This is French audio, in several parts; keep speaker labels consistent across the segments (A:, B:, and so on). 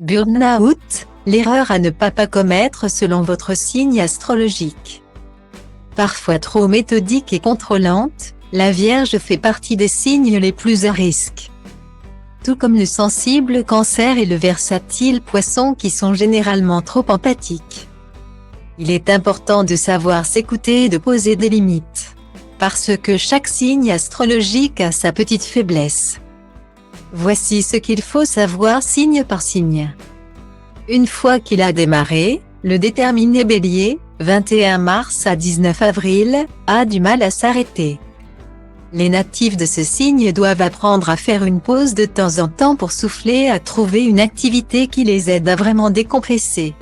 A: Burn-out, l'erreur à ne pas commettre selon votre signe astrologique. Parfois trop méthodique et contrôlante, la Vierge fait partie des signes les plus à risque. Tout comme le sensible Cancer et le versatile Poisson qui sont généralement trop empathiques. Il est important de savoir s'écouter et de poser des limites. Parce que chaque signe astrologique a sa petite faiblesse. Voici ce qu'il faut savoir signe par signe. Une fois qu'il a démarré, le déterminé Bélier, 21 mars à 19 avril, a du mal à s'arrêter. Les natifs de ce signe doivent apprendre à faire une pause de temps en temps pour souffler, à trouver une activité qui les aide à vraiment décompresser.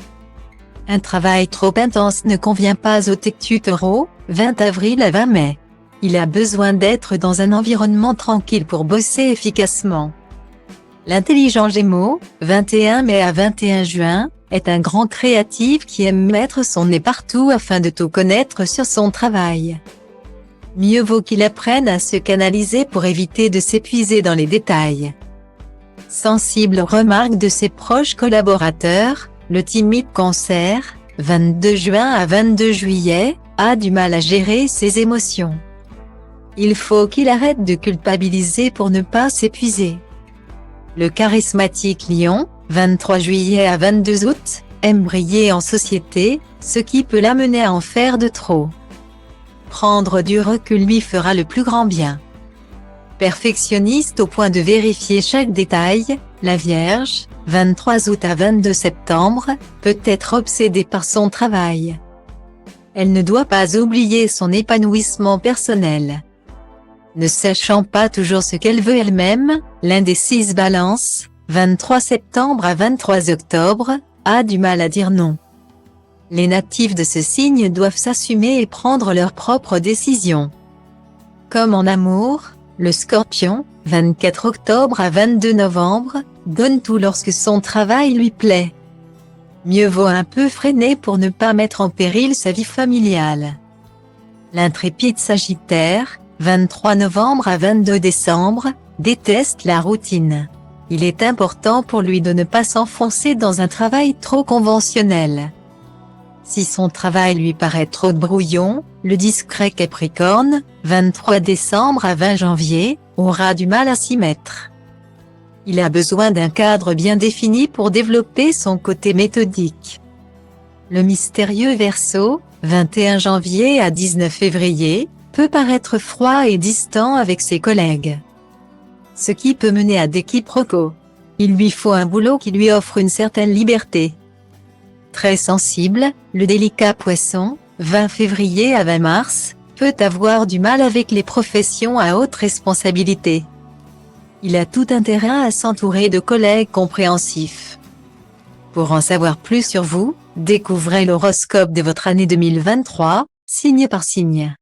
A: Un travail trop intense ne convient pas au Tectu Taureau, 20 avril à 20 mai. Il a besoin d'être dans un environnement tranquille pour bosser efficacement. L'intelligent Gémeaux, 21 mai à 21 juin, est un grand créatif qui aime mettre son nez partout afin de tout connaître sur son travail. Mieux vaut qu'il apprenne à se canaliser pour éviter de s'épuiser dans les détails. Sensible aux remarques de ses proches collaborateurs, le timide Cancer, 22 juin à 22 juillet, a du mal à gérer ses émotions. Il faut qu'il arrête de culpabiliser pour ne pas s'épuiser. Le charismatique Lion, 23 juillet à 22 août, aime briller en société, ce qui peut l'amener à en faire de trop. Prendre du recul lui fera le plus grand bien. Perfectionniste au point de vérifier chaque détail, la Vierge, 23 août à 22 septembre, peut être obsédée par son travail. Elle ne doit pas oublier son épanouissement personnel. Ne sachant pas toujours ce qu'elle veut elle-même, l'indécise Balance, 23 septembre à 23 octobre, a du mal à dire non. Les natifs de ce signe doivent s'assumer et prendre leurs propres décisions. Comme en amour, le Scorpion, 24 octobre à 22 novembre, donne tout lorsque son travail lui plaît. Mieux vaut un peu freiner pour ne pas mettre en péril sa vie familiale. L'intrépide Sagittaire, 23 novembre à 22 décembre, déteste la routine. Il est important pour lui de ne pas s'enfoncer dans un travail trop conventionnel. Si son travail lui paraît trop brouillon, le discret Capricorne, 23 décembre à 20 janvier, aura du mal à s'y mettre. Il a besoin d'un cadre bien défini pour développer son côté méthodique. Le mystérieux Verseau, 21 janvier à 19 février, peut paraître froid et distant avec ses collègues. Ce qui peut mener à des quiproquos. Il lui faut un boulot qui lui offre une certaine liberté. Très sensible, le délicat Poisson, 20 février à 20 mars, peut avoir du mal avec les professions à haute responsabilité. Il a tout intérêt à s'entourer de collègues compréhensifs. Pour en savoir plus sur vous, découvrez l'horoscope de votre année 2023, signe par signe.